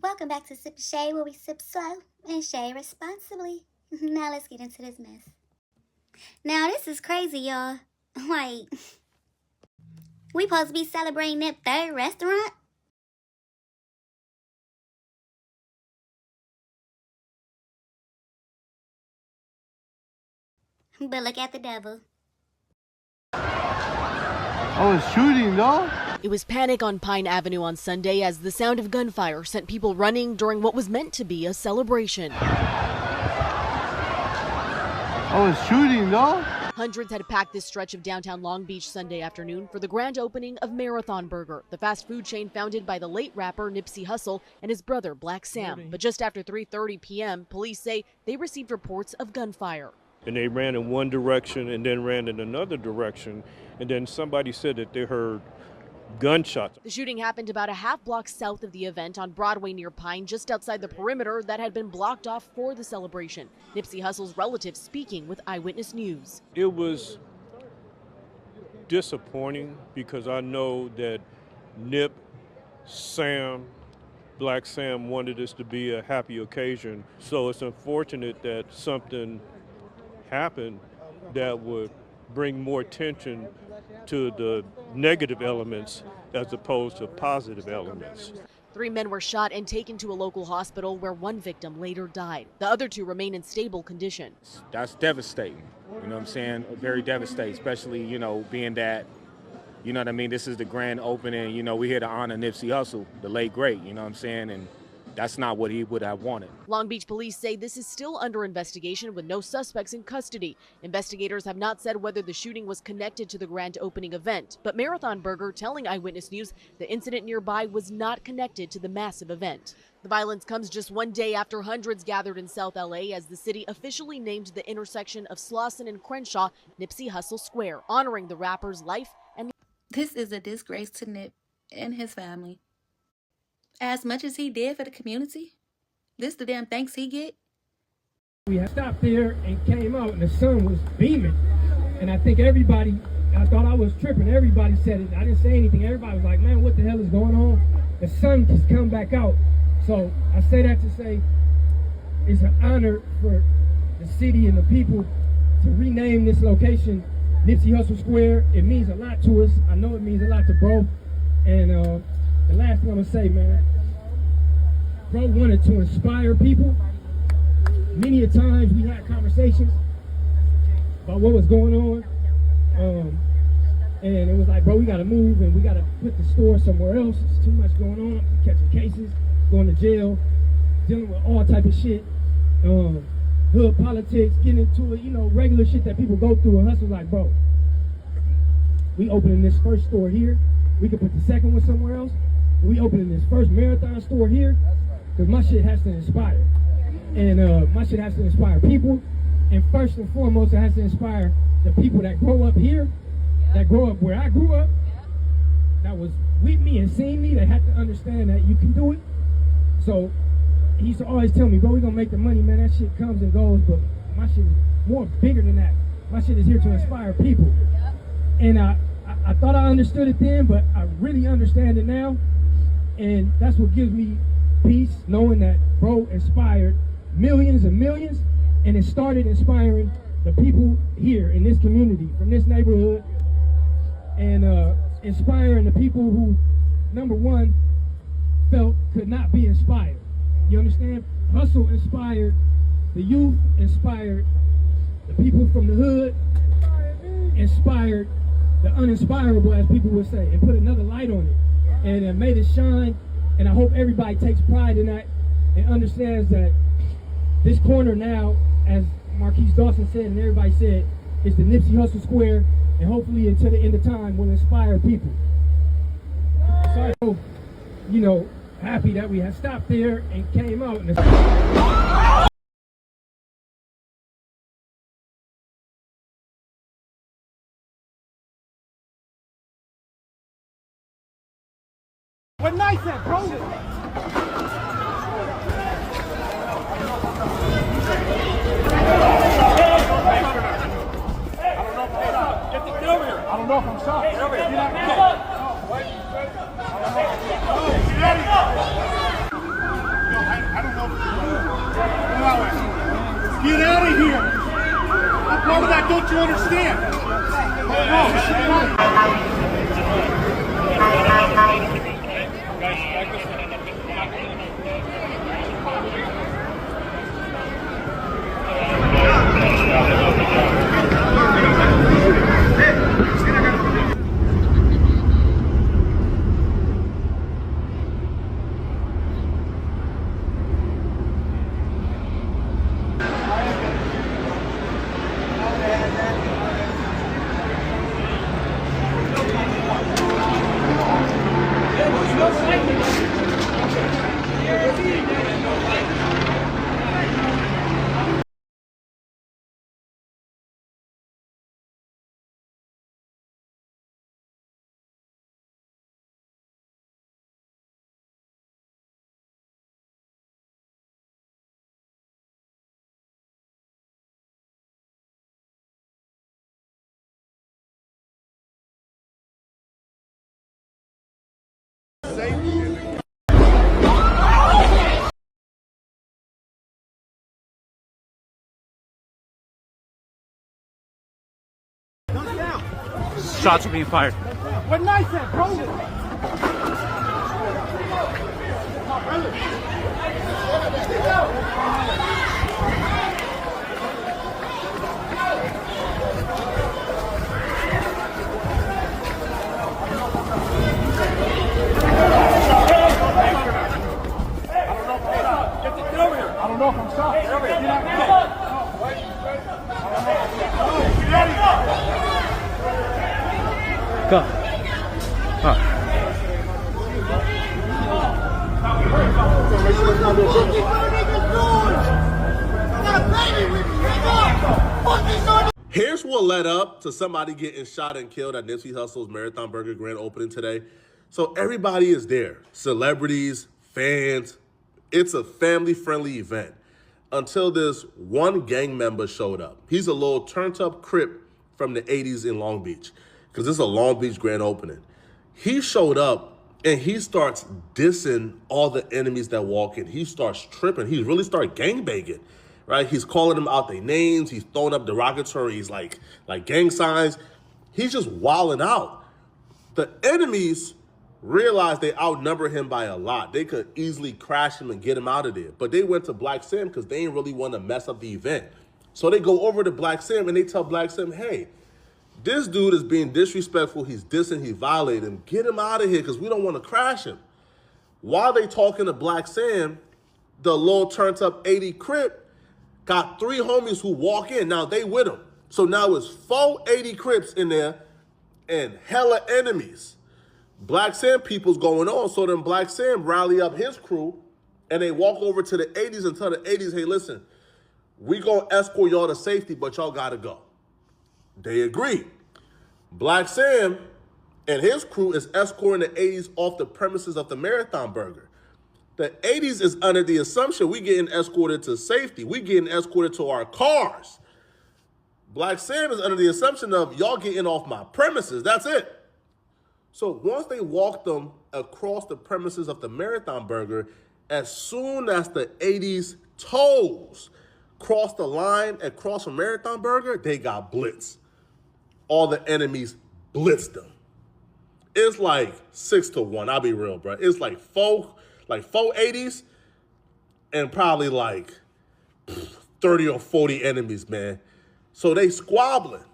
Welcome back to Sip Shade, where we sip slow and shade responsibly. Now let's get into this mess. Now this is crazy, y'all. Like, we supposed to be celebrating that third restaurant? But look at the devil. I was shooting, though. It was panic on Pine Avenue on Sunday as the sound of gunfire sent people running during what was meant to be a celebration. I was shooting, though. Hundreds had packed this stretch of downtown Long Beach Sunday afternoon for the grand opening of Marathon Burger, the fast food chain founded by the late rapper Nipsey Hussle and his brother Black Sam. But just after 3:30 p.m., police say they received reports of gunfire. And they ran in one direction and then ran in another direction. And then somebody said that they heard gunshots. The shooting happened about a half block south of the event on Broadway near Pine, just outside the perimeter that had been blocked off for the celebration. Nipsey Hussle's relatives speaking with Eyewitness News. It was disappointing because I know that Nip, Sam, Black Sam wanted this to be a happy occasion. So it's unfortunate that something happened that would bring more attention to the negative elements as opposed to positive elements. 3 men were shot and taken to a local hospital where one victim later died. The other 2 remain in stable condition. That's devastating. You know what I'm saying? Very devastating, especially, being that, what I mean, this is the grand opening. We're here to honor Nipsey Hussle, the late great, you know what I'm saying? And that's not what he would have wanted. Long Beach police say this is still under investigation with no suspects in custody. Investigators have not said whether the shooting was connected to the grand opening event, but Marathon Burger telling Eyewitness News the incident nearby was not connected to the massive event. The violence comes just one day after hundreds gathered in South LA as the city officially named the intersection of Slauson and Crenshaw Nipsey Hussle Square, honoring the rapper's life and. This is a disgrace to Nip and his family. As much as he did for the community, this the damn thanks he get? We had stopped there and came out and the sun was beaming. And I think everybody, I thought I was tripping. Everybody said it. I didn't say anything. Everybody was like, man, what the hell is going on? The sun just come back out. So I say that to say it's an honor for the city and the people to rename this location Nipsey Hussle Square. It means a lot to us. I know it means a lot to bro. And the last thing I'm gonna say, man, bro wanted to inspire people. Many a times we had conversations about what was going on. And it was like, bro, we gotta move and we gotta put the store somewhere else. It's too much going on. We're catching cases, going to jail, dealing with all type of shit. Hood politics, getting into it, regular shit that people go through. And Hustle's like, bro, we opening this first store here. We could put the second one somewhere else. We opening this first Marathon store here because my shit has to inspire. And my shit has to inspire people. And first and foremost, it has to inspire the people that grow up here, that grow up where I grew up, that was with me and seen me, that had to understand that you can do it. So he used to always tell me, bro, we're going to make the money, man. That shit comes and goes, but my shit is more bigger than that. My shit is here to inspire people. And I thought I understood it then, but I really understand it now. And that's what gives me peace, knowing that bro inspired millions and millions, and it started inspiring the people here in this community, from this neighborhood, and inspiring the people who, number one, felt could not be inspired. You understand? Hustle inspired the youth, inspired the people from the hood, inspired the uninspirable, as people would say, and put another light on it. And it made it shine, and I hope everybody takes pride in that and understands that this corner now, as Marquise Dawson said and everybody said, is the Nipsey Hussle Square, and hopefully until the end of time will inspire people. So I'm so, happy that we had stopped there and came out. What nice at, bro? I don't know if I'm shot. Get over here. Get out. Wait. don't you understand? Shots are being fired. What nice at, bro? I don't know if I'm stopped. Get out. Get out. Go. Huh. Here's what led up to somebody getting shot and killed at Nipsey Hussle's Marathon Burger grand opening today. So everybody is there, celebrities, fans. It's a family-friendly event until this one gang member showed up. He's a little turned-up Crip from the 80s in Long Beach, because this is a Long Beach grand opening. He showed up and he starts dissing all the enemies that walk in. He starts tripping. He really started gangbanging, right? He's calling them out their names. He's throwing up derogatory, he's like gang signs. He's just wilding out. The enemies realized they outnumber him by a lot. They could easily crash him and get him out of there. But they went to Black Sam because they didn't really want to mess up the event. So they go over to Black Sam and they tell Black Sam, hey, this dude is being disrespectful. He's dissing, he's violating him. Get him out of here because we don't want to crash him. While they talking to Black Sam, the little turned up 80 Crip got 3 homies who walk in. Now they with him. So now it's 4 80 Crips in there and hella enemies. Black Sam people's going on. So then Black Sam rally up his crew and they walk over to the 80s and tell the 80s, hey, listen, we gonna escort y'all to safety, but y'all gotta go. They agree. Black Sam and his crew is escorting the 80s off the premises of the Marathon Burger. The 80s is under the assumption we getting escorted to safety. We getting escorted to our cars. Black Sam is under the assumption of y'all getting off my premises. That's it. So once they walk them across the premises of the Marathon Burger, as soon as the 80s toes cross the line across from Marathon Burger, they got blitzed. All the enemies blitzed them. It's like 6-1. I'll be real, bro. It's like four 80s and probably like 30 or 40 enemies, man. So they squabbling.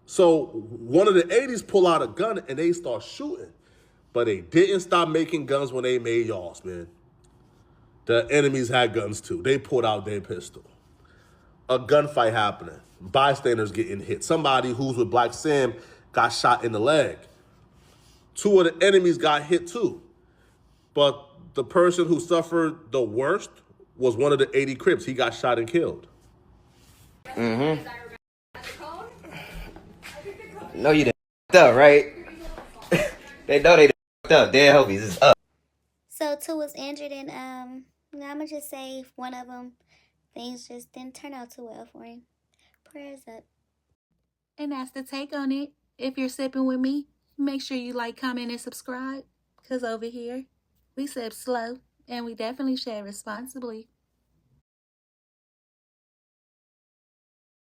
So one of the 80s pull out a gun and they start shooting. But they didn't stop making guns when they made y'all's, man. The enemies had guns too. They pulled out their pistol. A gunfight happening. Bystanders getting hit. Somebody who's with Black Sam got shot in the leg. 2 of the enemies got hit too. But the person who suffered the worst was one of the 80 Crips. He got shot and killed. Mm-hmm. No, you done up, right? They know they done up. Dead homies is up. So 2 was injured and I'ma just say one of them, things just didn't turn out too well for him. Prayers up. And that's the take on it. If you're sipping with me, make sure you like, comment, and subscribe. Because over here, we sip slow and we definitely share responsibly.